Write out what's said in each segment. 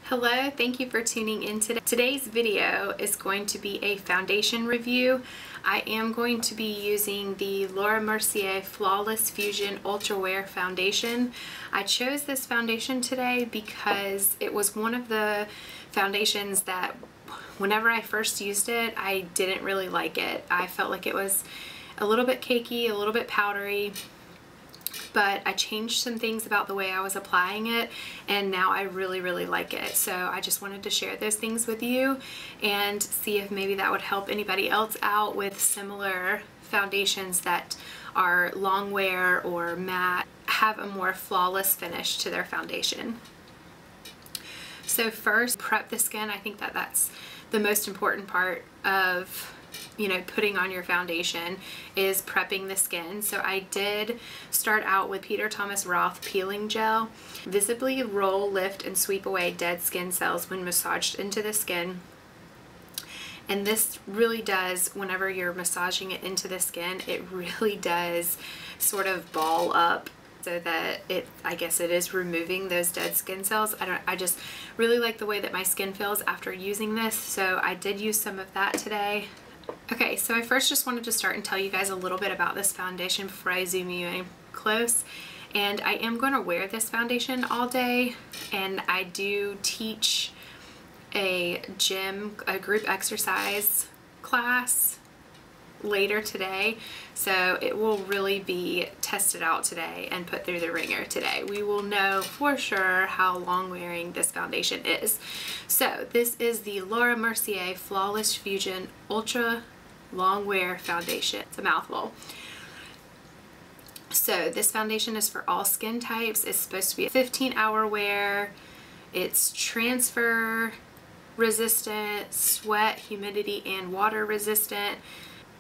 Hello, thank you for tuning in today. Today's video is going to be a foundation review. I am going to be using the Laura Mercier Flawless Fusion Ultra Wear Foundation. I chose this foundation today because it was one of the foundations that whenever I first used it, I didn't really like it. I felt like it was a little bit cakey, a little bit powdery. But I changed some things about the way I was applying it, and now I really like it. So I just wanted to share those things with you and see if maybe that would help anybody else out with similar foundations that are long wear or matte, have a more flawless finish to their foundation. So first, prep the skin. I think that that's the most important part of putting on your foundation, is prepping the skin. So I did start out with Peter Thomas Roth peeling gel. Visibly roll, lift, and sweep away dead skin cells when massaged into the skin. And this really does, whenever you're massaging it into the skin, it really does sort of ball up, so that I guess it is removing those dead skin cells. I just really like the way that my skin feels after using this, so I did use some of that today. Okay, so I first just wanted to start and tell you guys a little bit about this foundation before I zoom you in close. And I am going to wear this foundation all day, and I do teach a group exercise class later today, so it will really be tested out today and put through the ringer today. We will know for sure how long wearing this foundation is. So this is the Laura Mercier Flawless Fusion Ultra Long Wear Foundation. It's a mouthful. So this foundation is for all skin types. It's supposed to be a 15-hour wear. It's transfer resistant, sweat, humidity, and water resistant.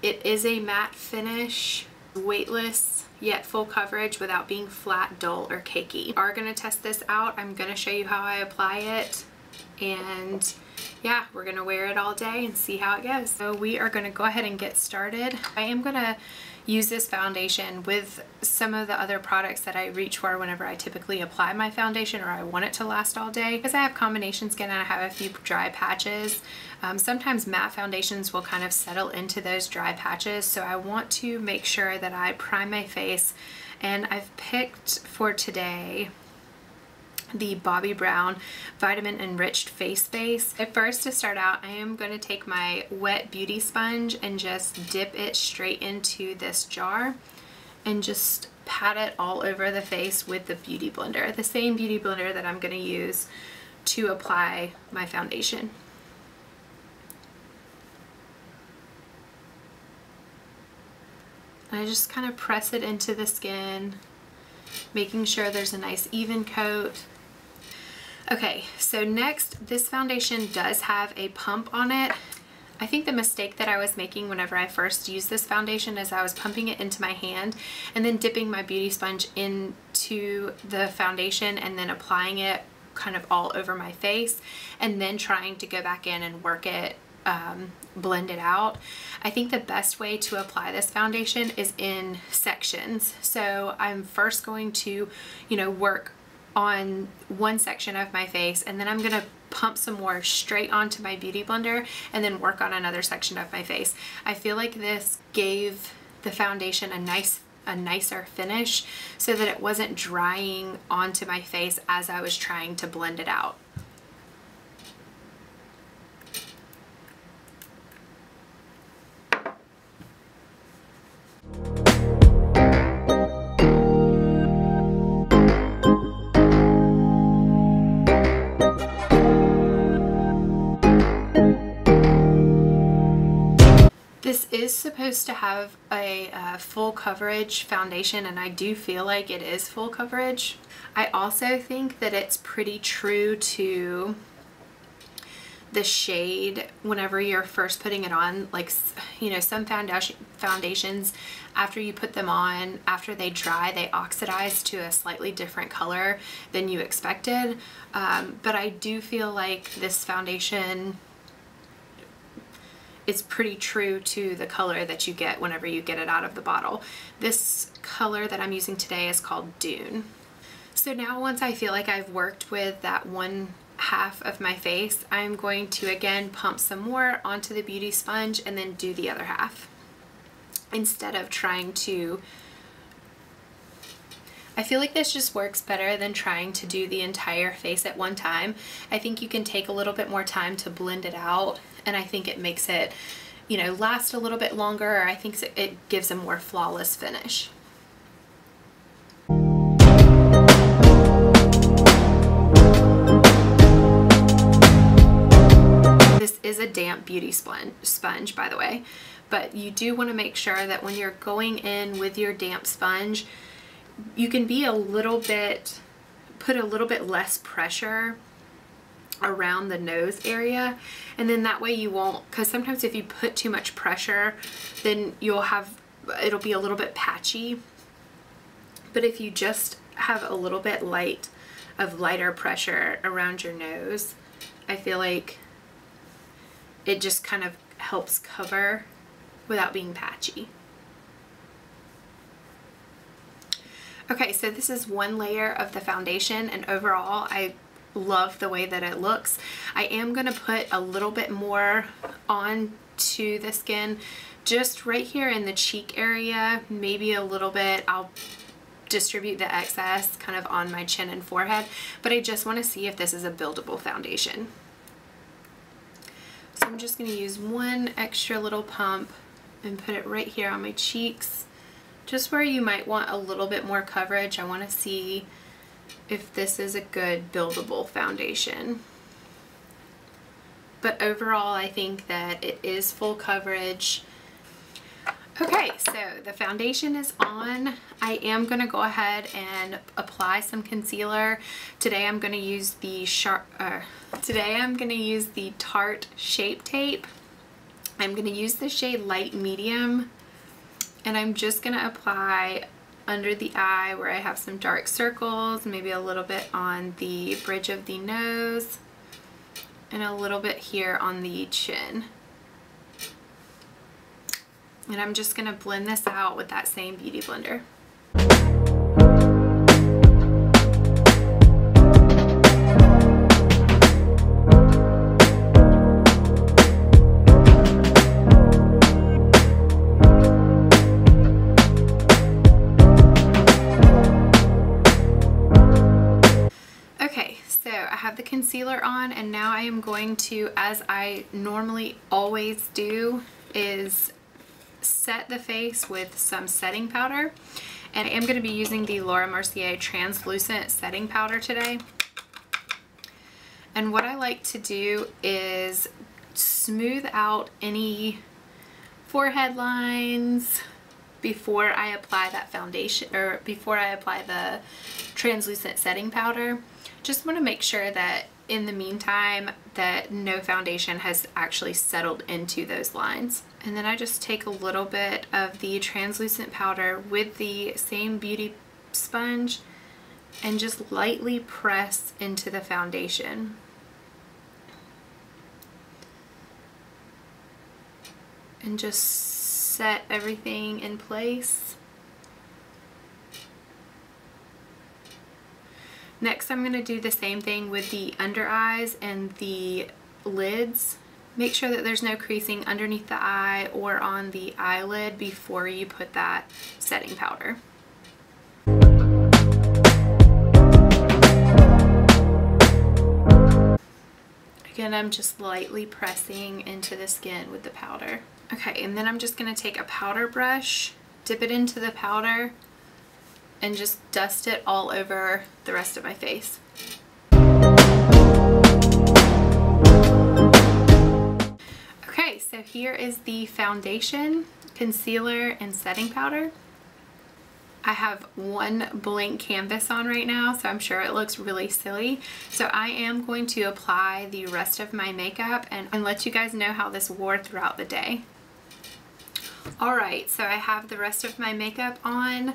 It is a matte finish, weightless, yet full coverage without being flat, dull, or cakey. We are going to test this out. I'm going to show you how I apply it, and yeah, we're going to wear it all day and see how it goes. So we are going to go ahead and get started. I am going to use this foundation with some of the other products that I reach for whenever I typically apply my foundation, or I want it to last all day. Because I have combination skin and I have a few dry patches, sometimes matte foundations will kind of settle into those dry patches, so I want to make sure that I prime my face. And I've picked for today the Bobbi Brown Vitamin Enriched Face Base. At first, to start out, I am going to take my wet beauty sponge and just dip it straight into this jar and just pat it all over the face with the beauty blender, the same beauty blender that I'm going to use to apply my foundation. And I just kind of press it into the skin, making sure there's a nice even coat. Okay, so next, this foundation does have a pump on it. I think the mistake that I was making whenever I first used this foundation is I was pumping it into my hand and then dipping my beauty sponge into the foundation and then applying it kind of all over my face, and then trying to go back in and work it, blend it out. I think the best way to apply this foundation is in sections. So I'm first going to, work on one section of my face, and then I'm going to pump some more straight onto my beauty blender and then work on another section of my face. I feel like this gave the foundation a nicer finish so that it wasn't drying onto my face as I was trying to blend it out. This is supposed to have a full coverage foundation, and I do feel like it is full coverage. I also think that it's pretty true to the shade whenever you're first putting it on. Like, some foundations, after you put them on, after they dry, they oxidize to a slightly different color than you expected. But I do feel like this foundation, it's pretty true to the color that you get whenever you get it out of the bottle. This color that I'm using today is called Dune. So now, once I feel like I've worked with that one half of my face, I'm going to again pump some more onto the beauty sponge and then do the other half. Instead of trying to, I feel like this just works better than trying to do the entire face at one time. I think you can take a little bit more time to blend it out, and I think it makes it, you know, last a little bit longer, or I think it gives a more flawless finish. This is a damp beauty sponge, by the way, but you do want to make sure that when you're going in with your damp sponge, you can be put a little bit less pressure around the nose area, and then that way you won't, because sometimes if you put too much pressure, then it'll be a little bit patchy. But if you just have a little bit lighter pressure around your nose, I feel like it just kind of helps cover without being patchy. Okay, so this is one layer of the foundation, and overall I love the way that it looks. I am going to put a little bit more onto the skin, just right here in the cheek area, maybe a little bit. I'll distribute the excess kind of on my chin and forehead, but I just want to see if this is a buildable foundation. So I'm just going to use one extra little pump and put it right here on my cheeks, just where you might want a little bit more coverage. I want to see if this is a good buildable foundation. But overall, I think that it is full coverage. Okay, so the foundation is on. I am going to go ahead and apply some concealer. Today I'm going to use the Tarte Shape Tape. I'm going to use the shade Light Medium, and I'm just going to apply under the eye where I have some dark circles, maybe a little bit on the bridge of the nose, and a little bit here on the chin. And I'm just going to blend this out with that same beauty blender. Okay, so I have the concealer on, and now I am going to, as I normally always do, is set the face with some setting powder. And I am going to be using the Laura Mercier translucent setting powder today. And what I like to do is smooth out any forehead lines before I apply that foundation, or before I apply the translucent setting powder. Just want to make sure that in the meantime that no foundation has actually settled into those lines. And then I just take a little bit of the translucent powder with the same beauty sponge and just lightly press into the foundation. And just set everything in place. Next, I'm going to do the same thing with the under eyes and the lids. Make sure that there's no creasing underneath the eye or on the eyelid before you put that setting powder. Again, I'm just lightly pressing into the skin with the powder. Okay, and then I'm just going to take a powder brush, dip it into the powder, and just dust it all over the rest of my face. Okay, so here is the foundation, concealer, and setting powder. I have one blank canvas on right now, so I'm sure it looks really silly. So I am going to apply the rest of my makeup and let you guys know how this wore throughout the day. Alright, so I have the rest of my makeup on,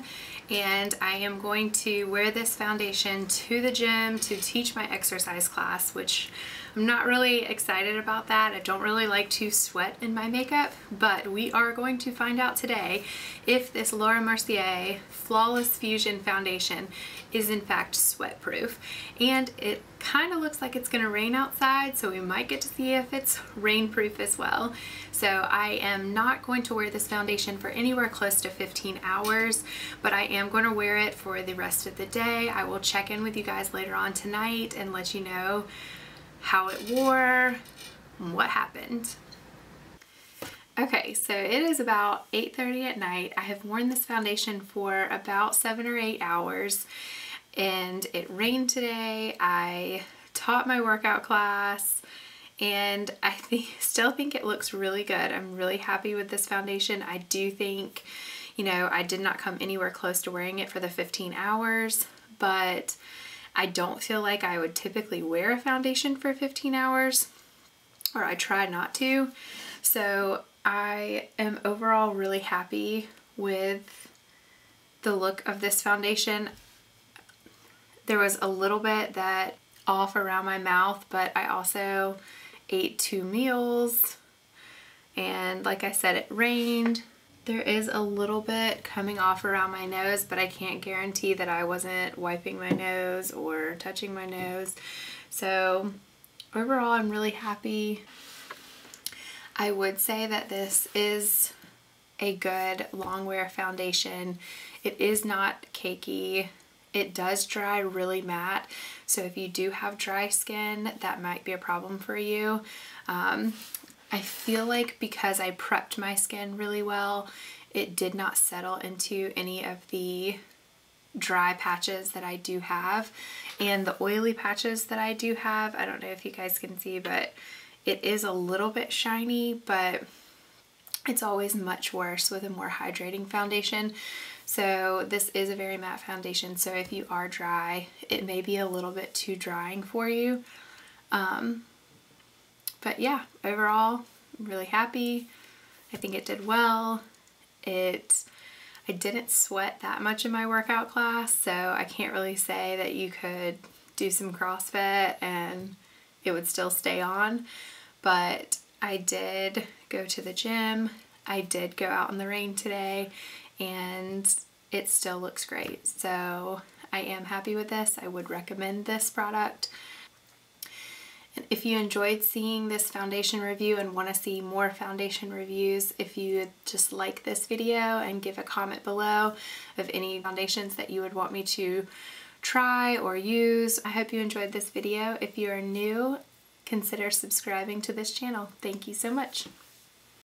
and I am going to wear this foundation to the gym to teach my exercise class, which I'm not really excited about that. I don't really like to sweat in my makeup, but we are going to find out today if this Laura Mercier Flawless Fusion Foundation is in fact sweat proof. And it kind of looks like it's gonna rain outside, so we might get to see if it's rainproof as well. So I am not going to wear this foundation for anywhere close to 15 hours, but I am going to wear it for the rest of the day. I will check in with you guys later on tonight and let you know how it wore and what happened. Okay, so it is about 8:30 at night. I have worn this foundation for about 7 or 8 hours, and it rained today. I taught my workout class, and I still think it looks really good. I'm really happy with this foundation. I do think, you know, I did not come anywhere close to wearing it for the 15 hours, but I don't feel like I would typically wear a foundation for 15 hours, or I try not to. So I am overall really happy with the look of this foundation. There was a little bit that off around my mouth, but I also ate 2 meals, and like I said, it rained. There is a little bit coming off around my nose, but I can't guarantee that I wasn't wiping my nose or touching my nose. So overall, I'm really happy. I would say that this is a good long wear foundation. It is not cakey. It does dry really matte, so if you do have dry skin, that might be a problem for you. I feel like because I prepped my skin really well, it did not settle into any of the dry patches that I do have, and the oily patches that I do have, I don't know if you guys can see, but it is a little bit shiny, but it's always much worse with a more hydrating foundation. So this is a very matte foundation, so if you are dry, it may be a little bit too drying for you. But yeah, overall, I'm really happy. I think it did well. I didn't sweat that much in my workout class, so I can't really say that you could do some CrossFit and it would still stay on, but I did go to the gym. I did go out in the rain today, and it still looks great. So I am happy with this. I would recommend this product. And if you enjoyed seeing this foundation review and want to see more foundation reviews, if you would just like this video and give a comment below of any foundations that you would want me to try or use. I hope you enjoyed this video. If you are new, consider subscribing to this channel. Thank you so much.